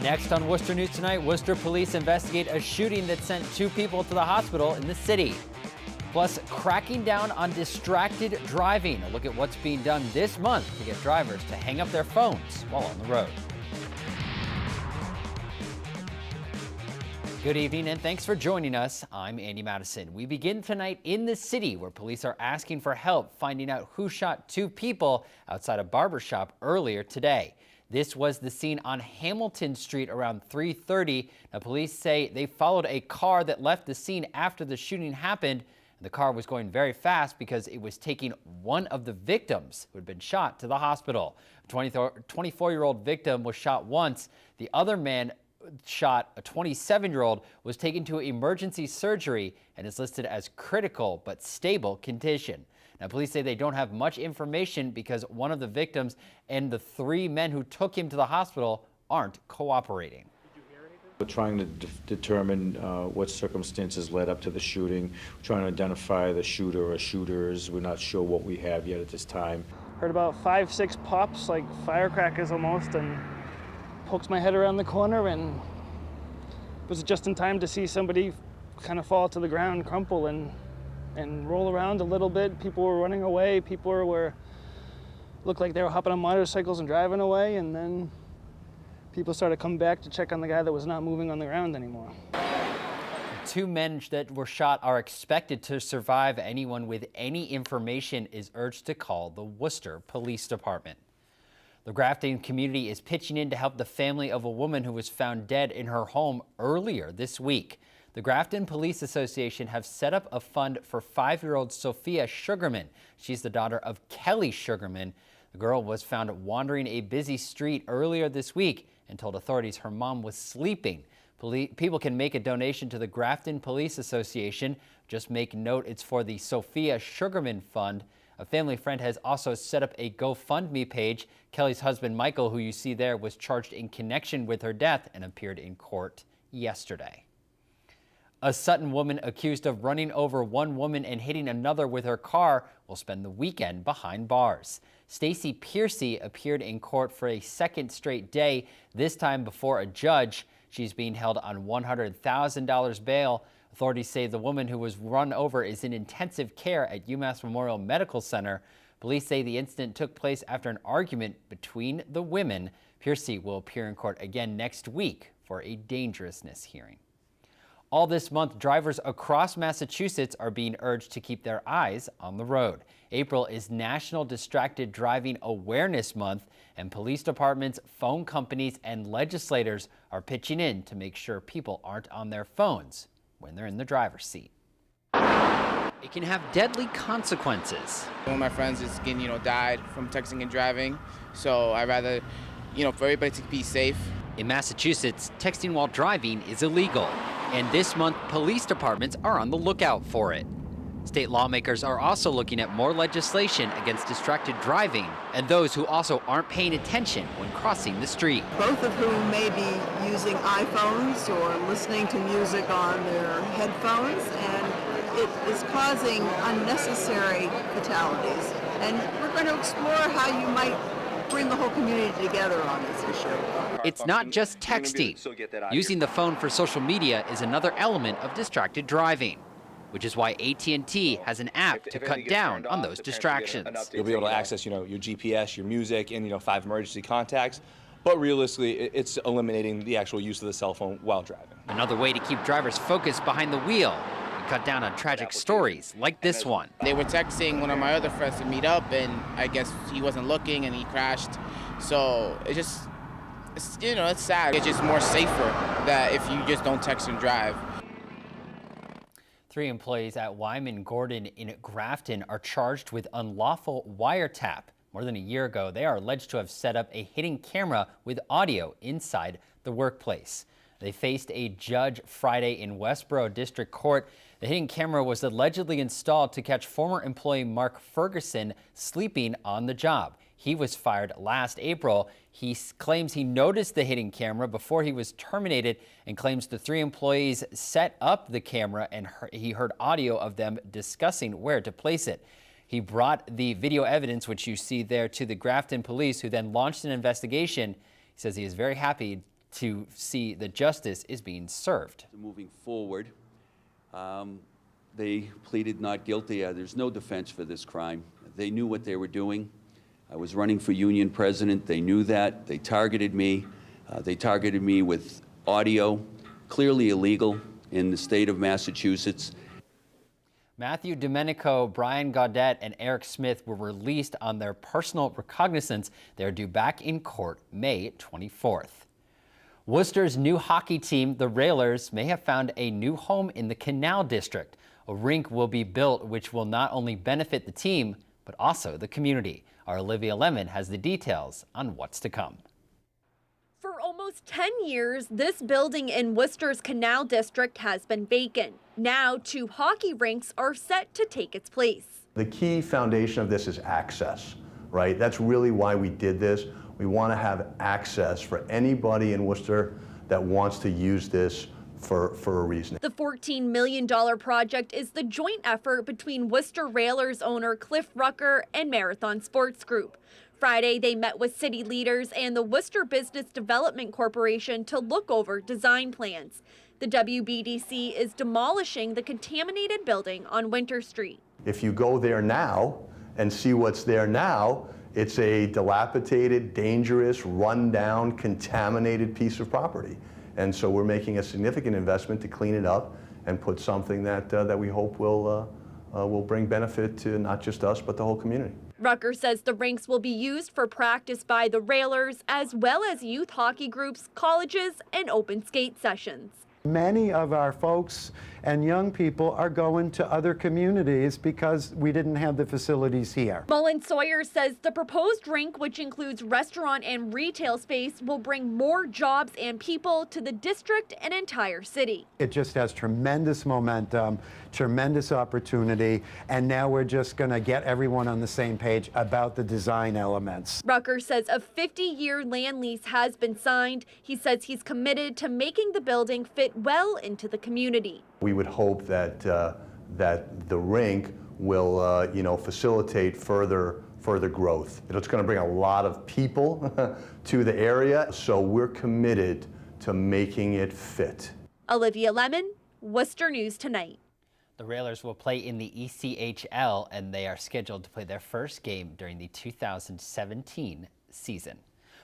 Next on Worcester News Tonight, Worcester police investigate a shooting that sent 2 people to the hospital in the city. Plus, cracking down on distracted driving. A look at what's being done this month to get drivers to hang up their phones while on the road. Good evening and thanks for joining us. I'm Andy Madison. We begin tonight in the city where police are asking for help finding out who shot 2 people outside a barber shop earlier today. This was the scene on Hamilton Street around 3:30. Now, police say they followed a car that left the scene after the shooting happened. The car was going very fast because it was taking one of the victims who had been shot to the hospital. A 24-year-old victim was shot once. The other man shot, a 27-year-old, was taken to emergency surgery and is listed as critical but stable condition. Now, police say they don't have much information because one of the victims and the 3 men who took him to the hospital aren't cooperating. We're trying to determine what circumstances led up to the shooting. We're trying to identify the shooter or shooters. We're not sure what we have yet at this time. Heard about 5-6 pops, like firecrackers almost, and pokes my head around the corner and was just in time to see somebody kind of fall to the ground, crumple, and roll around a little bit. People were running away. People looked like they were hopping on motorcycles and driving away, and then people started coming back to check on the guy that was not moving on the ground anymore. 2 men that were shot are expected to survive. Anyone with any information is urged to call the Worcester Police Department. The Grafton community is pitching in to help the family of a woman who was found dead in her home earlier this week. The Grafton Police Association have set up a fund for 5-year-old Sophia Sugarman. She's the daughter of Kelly Sugarman. The girl was found wandering a busy street earlier this week and told authorities her mom was sleeping. People can make a donation to the Grafton Police Association. Just make note it's for the Sophia Sugarman Fund. A family friend has also set up a GoFundMe page. Kelly's husband, Michael, who you see there, was charged in connection with her death and appeared in court yesterday. A Sutton woman accused of running over one woman and hitting another with her car will spend the weekend behind bars. Stacey Piercy appeared in court for a second straight day, this time before a judge. She's being held on $100,000 bail. Authorities say the woman who was run over is in intensive care at UMass Memorial Medical Center. Police say the incident took place after an argument between the women. Piercy will appear in court again next week for a dangerousness hearing. All this month, drivers across Massachusetts are being urged to keep their eyes on the road. April is National Distracted Driving Awareness Month, and police departments, phone companies, and legislators are pitching in to make sure people aren't on their phones when they're in the driver's seat. It can have deadly consequences. One of my friends is getting, died from texting and driving, so I'd rather, for everybody to be safe. In Massachusetts, texting while driving is illegal, and this month, police departments are on the lookout for it. State lawmakers are also looking at more legislation against distracted driving and those who also aren't paying attention when crossing the street. Both of whom may be using iPhones or listening to music on their headphones, and it is causing unnecessary fatalities. And we're going to explore how you might bring the whole community together on this issue. It's not just texting. Using the phone for social media is another element of distracted driving, which is why AT&T has an app to cut down on those distractions. You'll be able to access, your GPS, your music, and 5 emergency contacts. But realistically, it's eliminating the actual use of the cell phone while driving. Another way to keep drivers focused behind the wheel and cut down on tragic stories like this one. They were texting one of my other friends to meet up, and I guess he wasn't looking and he crashed. So it's sad. It's just more safer that if you just don't text and drive. 3 employees at Wyman-Gordon in Grafton are charged with unlawful wiretap. More than a year ago, they are alleged to have set up a hidden camera with audio inside the workplace. They faced a judge Friday in Westboro District Court. The hidden camera was allegedly installed to catch former employee Mark Ferguson sleeping on the job. He was fired last April. He claims he noticed the hidden camera before he was terminated and claims the 3 employees set up the camera and he heard audio of them discussing where to place it. He brought the video evidence, which you see there, to the Grafton police, who then launched an investigation. He says he is very happy to see that justice is being served. Moving forward, they pleaded not guilty. There's no defense for this crime. They knew what they were doing. I was running for union president. They knew that. They targeted me. They targeted me with audio, clearly illegal in the state of Massachusetts. Matthew Domenico, Brian Gaudet, and Eric Smith were released on their personal recognizance. They're due back in court May 24th. Worcester's new hockey team, the Railers, may have found a new home in the Canal District. A rink will be built which will not only benefit the team, but also the community. Our Olivia Lemon has the details on what's to come. For almost 10 years, this building in Worcester's Canal District has been vacant. Now, 2 hockey rinks are set to take its place. The key foundation of this is access, right? That's really why we did this. We want to have access for anybody in Worcester that wants to use this for a reason. The $14 million project is the joint effort between Worcester Railers owner Cliff Rucker and Marathon Sports Group. Friday, they met with city leaders and the Worcester Business Development Corporation to look over design plans. The WBDC is demolishing the contaminated building on Winter Street. If you go there now and see what's there now, it's a dilapidated, dangerous, run-down, contaminated piece of property. And so we're making a significant investment to clean it up and put something that we hope will bring benefit to not just us, but the whole community. Rucker says the rinks will be used for practice by the Railers, as well as youth hockey groups, colleges, and open skate sessions. Many of our folks and young people are going to other communities because we didn't have the facilities here. Mullen Sawyer says the proposed rink, which includes restaurant and retail space, will bring more jobs and people to the district and entire city. It just has tremendous momentum, tremendous opportunity, and now we're just going to get everyone on the same page about the design elements. Rucker says a 50-year land lease has been signed. He says he's committed to making the building fit well into the community. We would hope that the rink will, facilitate further growth. It's going to bring a lot of people to the area, so we're committed to making it fit. Olivia Lemon, Worcester News Tonight. The Railers will play in the ECHL, and they are scheduled to play their first game during the 2017 season.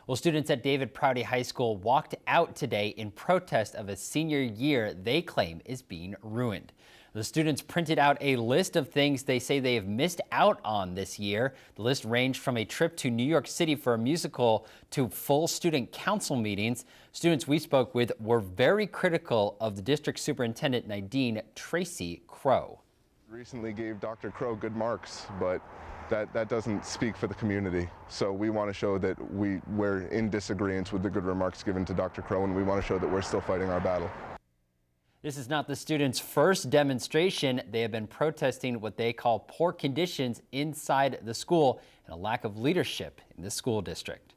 Well, students at David Prouty High School walked out today in protest of a senior year they claim is being ruined. The students printed out a list of things they say they have missed out on this year. The list ranged from a trip to New York City for a musical to full student council meetings. Students we spoke with were very critical of the district superintendent, Nadine Tracy Crow. Recently gave Dr. Crow good marks, but that doesn't speak for the community. So we want to show that we're in disagreement with the good remarks given to Dr. Crow, and we want to show that we're still fighting our battle. This is not the students' first demonstration. They have been protesting what they call poor conditions inside the school and a lack of leadership in the school district.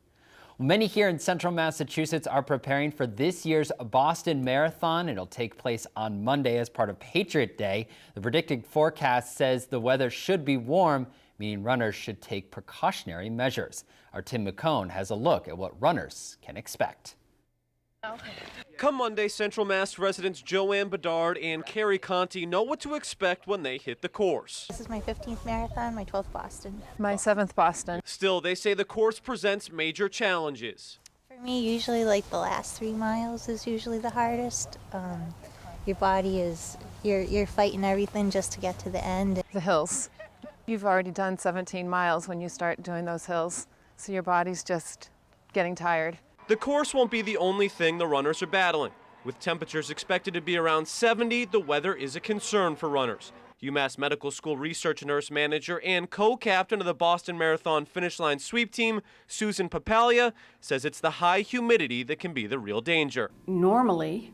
Many here in central Massachusetts are preparing for this year's Boston Marathon. It'll take place on Monday as part of Patriot Day. The predicted forecast says the weather should be warm, meaning runners should take precautionary measures. Our Tim McCone has a look at what runners can expect. Come Monday, Central Mass residents Joanne Bedard and Carrie Conti know what to expect when they hit the course. This is my 15th marathon, my 12th Boston. My 7th Boston. Still, they say the course presents major challenges. For me, usually like the last 3 miles is usually the hardest. Your body is, you're fighting everything just to get to the end. The hills. You've already done 17 miles when you start doing those hills, so your body's just getting tired. The course won't be the only thing the runners are battling. With temperatures expected to be around 70, the weather is a concern for runners. UMass Medical School research nurse manager and co-captain of the Boston Marathon finish line sweep team, Susan Papalia, says it's the high humidity that can be the real danger. Normally,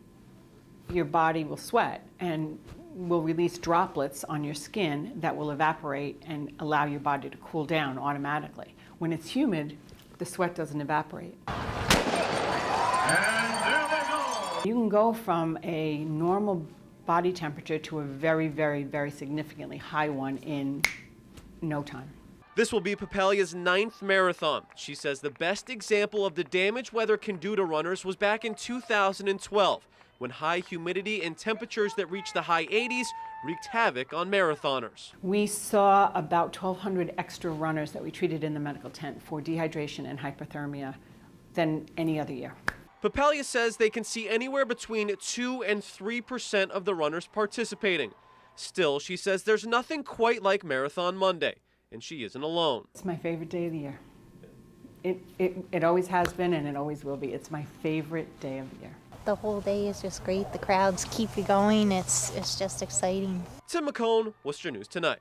your body will sweat and will release droplets on your skin that will evaporate and allow your body to cool down automatically. When it's humid, the sweat doesn't evaporate. You can go from a normal body temperature to a very, very, very significantly high one in no time. This will be Papalia's 9th marathon. She says the best example of the damage weather can do to runners was back in 2012, when high humidity and temperatures that reached the high 80s wreaked havoc on marathoners. We saw about 1,200 extra runners that we treated in the medical tent for dehydration and hypothermia than any other year. Papalia says they can see anywhere between 2 and 3% of the runners participating. Still, she says there's nothing quite like Marathon Monday, and she isn't alone. It's my favorite day of the year. It always has been and it always will be. It's my favorite day of the year. The whole day is just great. The crowds keep you going. It's just exciting. Tim McCone, Worcester News Tonight.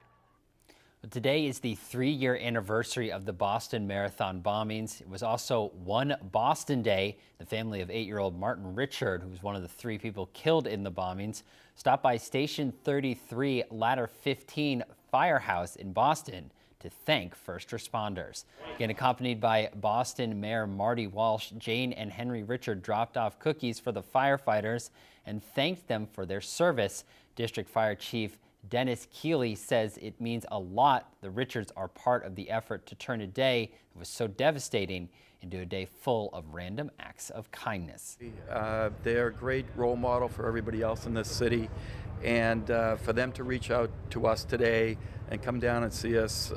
Today is the 3-year anniversary of the Boston Marathon bombings. It was also One Boston Day. The family of 8-year-old Martin Richard, who was one of the 3 people killed in the bombings, stopped by Station 33 Ladder 15 Firehouse in Boston to thank first responders. Again, accompanied by Boston Mayor Marty Walsh, Jane and Henry Richard dropped off cookies for the firefighters and thanked them for their service. District Fire Chief Dennis Keeley says it means a lot the Richards are part of the effort to turn a day that was so devastating into a day full of random acts of kindness. They're a great role model for everybody else in this city, and for them to reach out to us today and come down and see us,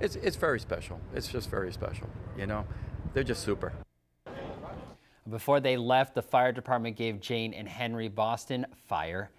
it's very special. It's just very special, you know? They're just super. Before they left, the fire department gave Jane and Henry Boston Fire